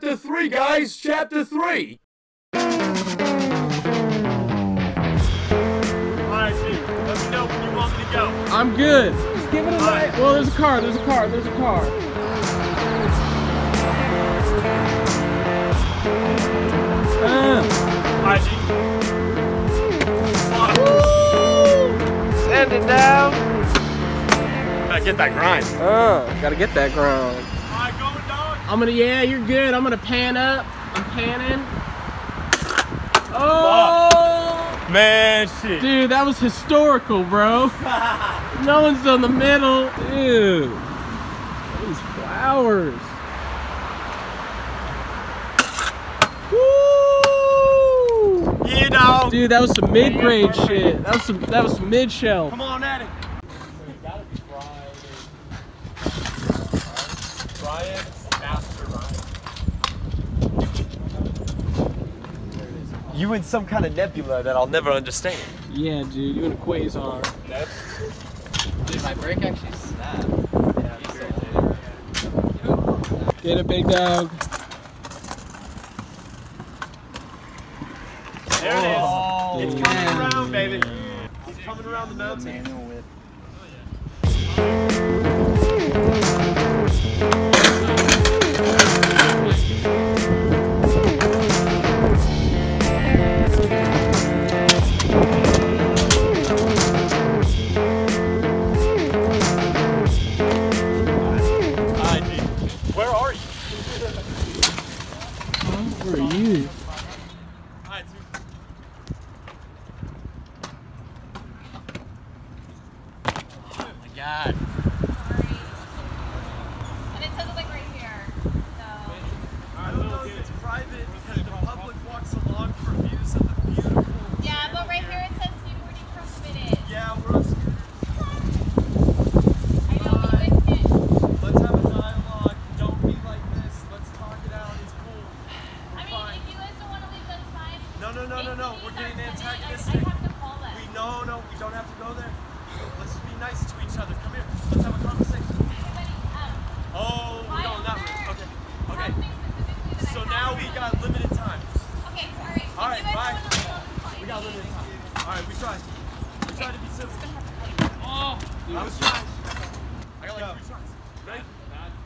Chapter 3, guys! Chapter 3! Alright, dude. Let me know when you want me to go. I'm good. Just give it a night. Well, there's a car. There's a car. There's a car. Alright, dude. Send it down. Gotta get that grind. Gotta get that grind. Alright, going, dog. I'm gonna, yeah, you're good. I'm gonna pan up. I'm panning. Oh! Man, shit. Dude, that was historical, bro. No one's on the middle. Dude. These flowers. Woo! Yeah, dog. Dude, that was some mid-grade shit. That was some mid-shell. Come on at it. Brian, Master Ryan. You in some kind of nebula that I'll never understand. Yeah, dude, you in a quasar. Dude, my brake actually snapped. Get it, big dog. There it is. Oh, It's coming around, baby. He's coming around the mountain. Manual whip. Where are you? Where are you? Alright, dude. Oh my god. Sorry. And it says it's like right here. So. I don't know if it's private because the public walks along for views of the beautiful. Yeah, but right here it says skateboarding prohibited. Yeah, we're on scooters. I know, but you guys can't. Let's have a dialogue. Don't be like this. Let's talk it out. It's cool. I mean, if you guys don't want to leave, that's fine. No. We're getting I antagonistic. have to call them. We don't have to go there. Let's be nice to each other. Come here. Let's have a conversation. Oh, we're going that way. Okay. So now we got limited time. Okay, sorry. All right, bye. We We got limited time. All right, we tried. We tried to be civil. Oh, I was trying. I got like 3 tries. Ready?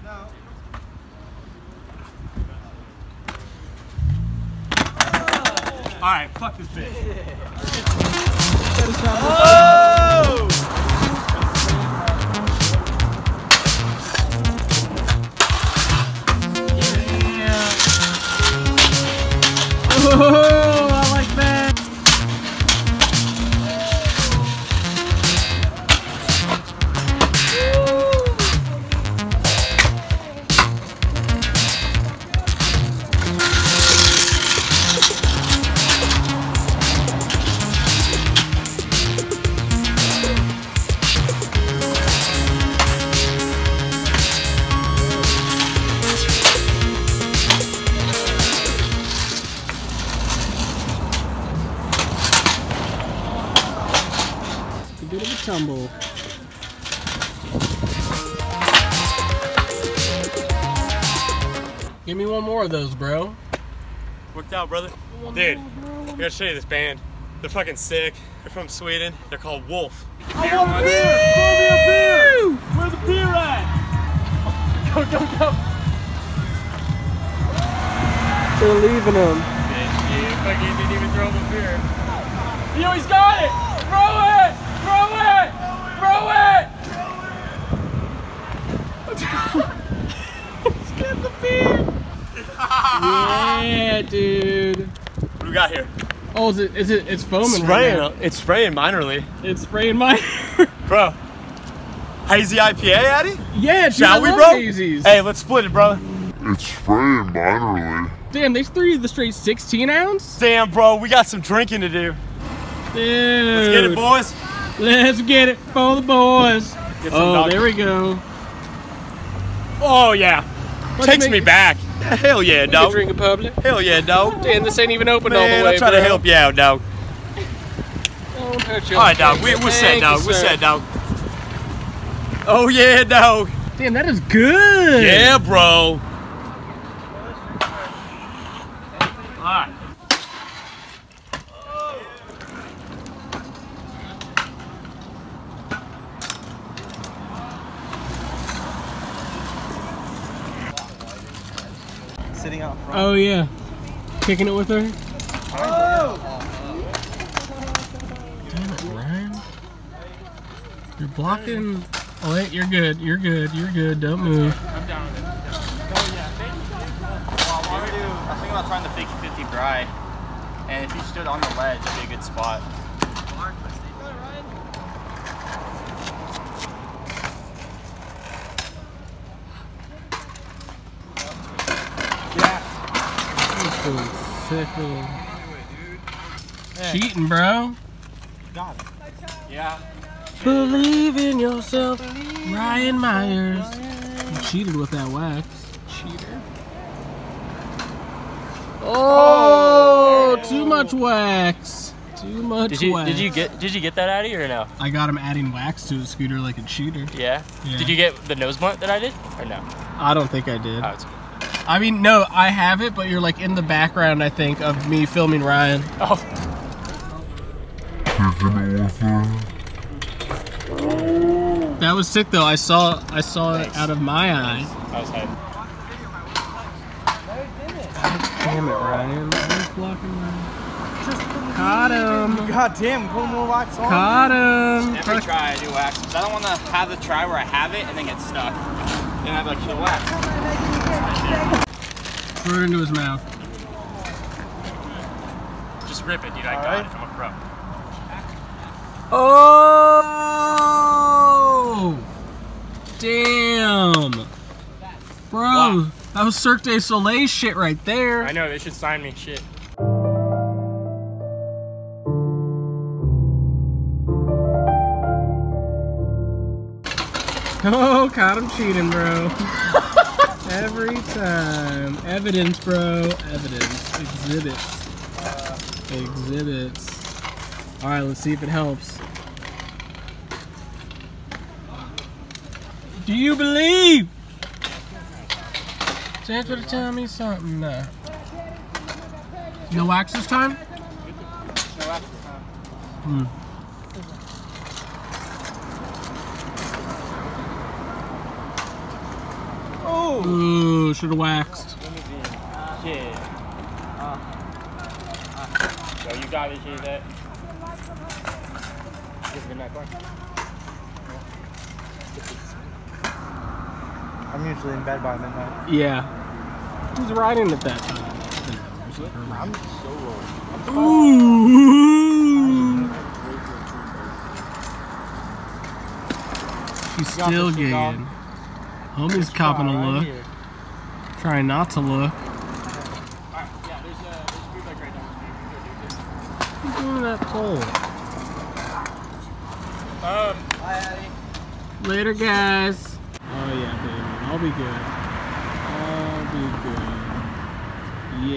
No. All right, fuck this bitch. Oh! Oh, I like that. A bit of a tumble. Give me one more of those, bro. Worked out, brother. Dude, I gotta show you this band. They're fucking sick. They're from Sweden. They're called Wolf. I want a beer! Pour me a beer! Where's the beer at? Go. They're leaving them. You fucking didn't even throw him a beer. Yo, he's got it! Throw it! Throw it! Throw it! Let's get the beer! Yeah, dude. What do we got here? Oh, it's foaming right Spraying. now. It's spraying minorly. It's spraying my... Bro. Hazy IPA, Addy? Yeah, dude, Shall I we, love bro? hazies. Hey, let's split it, bro. It's spraying minorly. Damn, they threw you the straight 16 ounce? Damn, bro, we got some drinking to do. Dude. Let's get it, boys. Let's get it for the boys. Get some Oh, dog. there we go. Oh, yeah. Let's Takes make- me back. Hell yeah, We can dog. drink in public. Hell yeah, dog. Damn, this ain't even open all Man, the way, I'll try bro. to help you out, dog. Don't hurt your All right, dog. feelings. We're set, Thank dog. you, We're sir. set, dog. Oh, yeah, dog. Damn, that is good. Yeah, bro. sitting out front. Oh yeah, kicking it with her. Oh! Damn it, Ryan! You're blocking. Oh wait, you're good. You're good. You're good. Don't move. I'm down with it. Well, I was thinking about trying the 50-50 dry, and if you stood on the ledge, it'd be a good spot. Cheating, bro. Got it. Yeah. Believe in yourself, Ryan Myers. You cheated with that wax. Cheater. Oh, too much wax. Too much wax. Did you get that out of you or no? I got him adding wax to his scooter like a cheater. Yeah. Did you get the nose blunt that I did or no? I don't think I did. Oh, it's I mean, no, I have it, but you're like in the background, I think, of me filming Ryan. Oh. That was sick though. I saw it out of my eye. I was hyped. Damn it, Ryan. I was blocking Ryan. Caught him. God damn, put more wax on. Caught him. Every try I do wax, because I don't want to have the try where I have it and then get stuck. Then I have like the wax. Throw it into his mouth. Just rip it, dude. I got it. I'm a pro. Oh! Damn. Bro, Wow. that was Cirque du Soleil shit right there. I know, they should sign me shit. Oh, caught him cheating, bro. Every time. Evidence, bro. Evidence. Exhibits. Exhibits. Alright, let's see if it helps. Do you believe? Chance would tell me something. No wax this time? No wax this time. Hmm. Oh! Ooh, should have waxed. Shit. Yo, you got this shit, that. I'm usually in bed by midnight. Yeah. Who's riding at that time? I'm so low. Ooh. She's still gigging. Homie's copping a look. Trying not to look. Alright, yeah, there's a food bike right down the street. Who's doing that pole? Bye, Addy. Later, guys. Oh yeah, baby. I'll be good.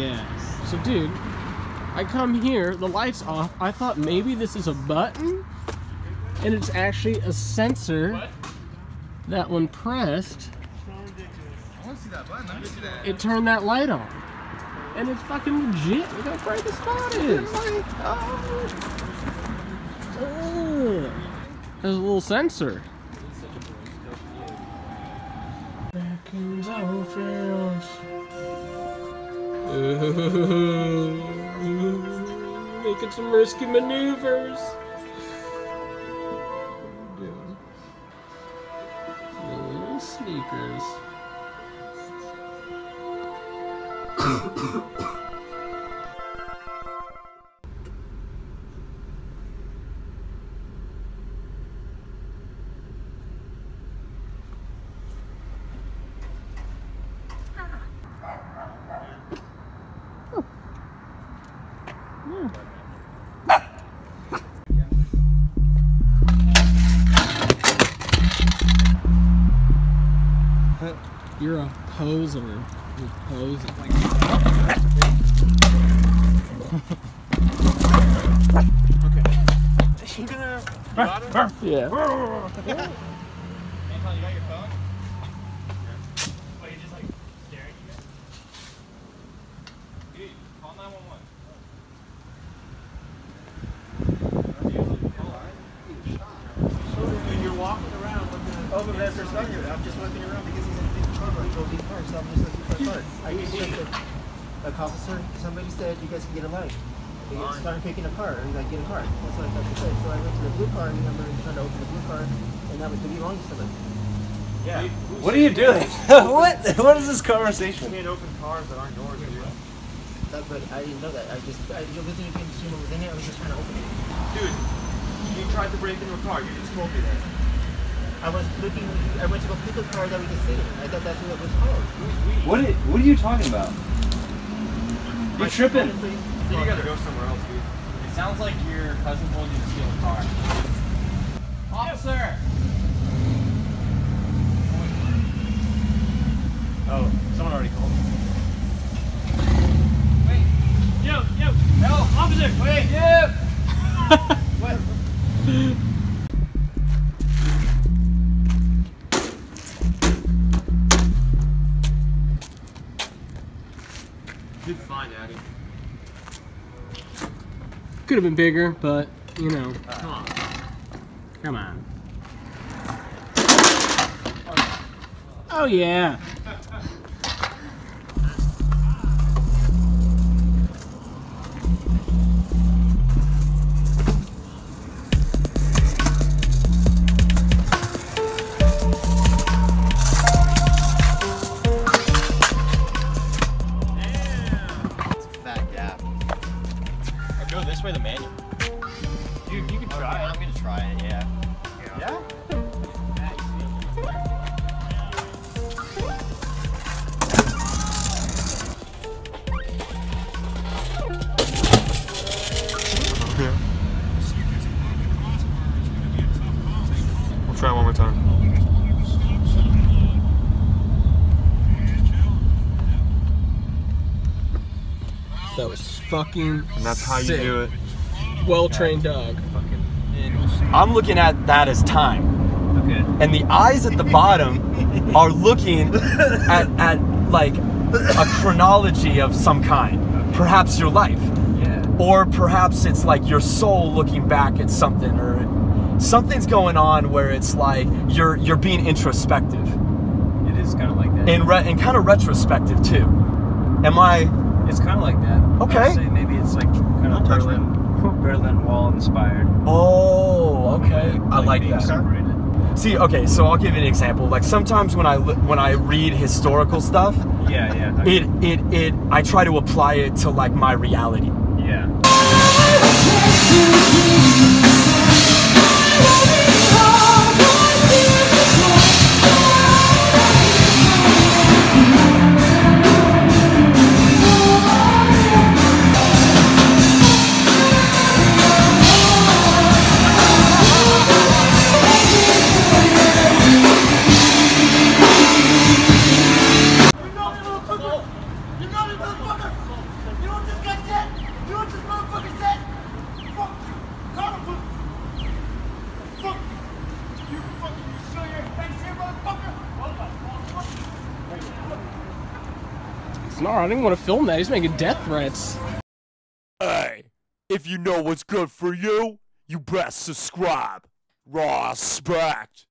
Yes. So, dude, I come here, the light's off. I thought maybe this is a button, and it's actually a sensor that when pressed, it turned that light on. And it's fucking legit. Look how bright the spot is. There's a little sensor. Raccoons on films. Making some risky maneuvers. Little sneakers. You're a poser. You're posing. Okay. You gonna... Yeah. Anton, you got your phone? Wait, you're just like staring at you guys? Dude, call 911. You're walking around looking over there for something. I'm just looking around because he's in a big I just checked the officer. Somebody said you guys can get a line. They started picking a car. He's like, get a car. That's what I thought they said. So I went to the blue car. And I'm trying to open the blue car, and that was to be wrong to somebody. Yeah. What are you doing? What is this You conversation? can't open cars that aren't yours, dude. But I didn't know that. I wasn't even paying attention what was in it. I was just trying to open it. Dude, you tried to break into a car. You just told me that. I was looking. I went to go pick a car that we could see. I thought that's what it was called. What are you talking about? You're tripping. You gotta go somewhere else, dude. It sounds like your cousin told you to steal a car. Officer! Oh, someone already called me. Wait. Yo! No! Officer! Wait! Yo! What? Did fine, Addy. Could have been bigger, but you know. Come on. Come on. Oh yeah. Go this way, the manual. You can try I'm gonna try it, yeah. Yeah? We'll try it one more time. That was fucking And that's how you sick. do it. Well-trained dog. I'm looking at that as time. Okay. And the eyes at the bottom are looking at like a chronology of some kind. Perhaps your life. Yeah. Or perhaps it's like your soul looking back at something, or something's going on where it's like you're being introspective It is kind of like that. and kind of retrospective too. Am I? It's kind of like that. Okay. I'd say maybe it's like kind of Berlin Wall inspired. Oh, okay. I like being that. separated. See, okay, so I'll give you an example. Like sometimes when I read historical stuff, Yeah. I try to apply it to like my reality. Yeah. No, I didn't want to film that. He's making death threats. Hey, if you know what's good for you, you best subscribe. Respect.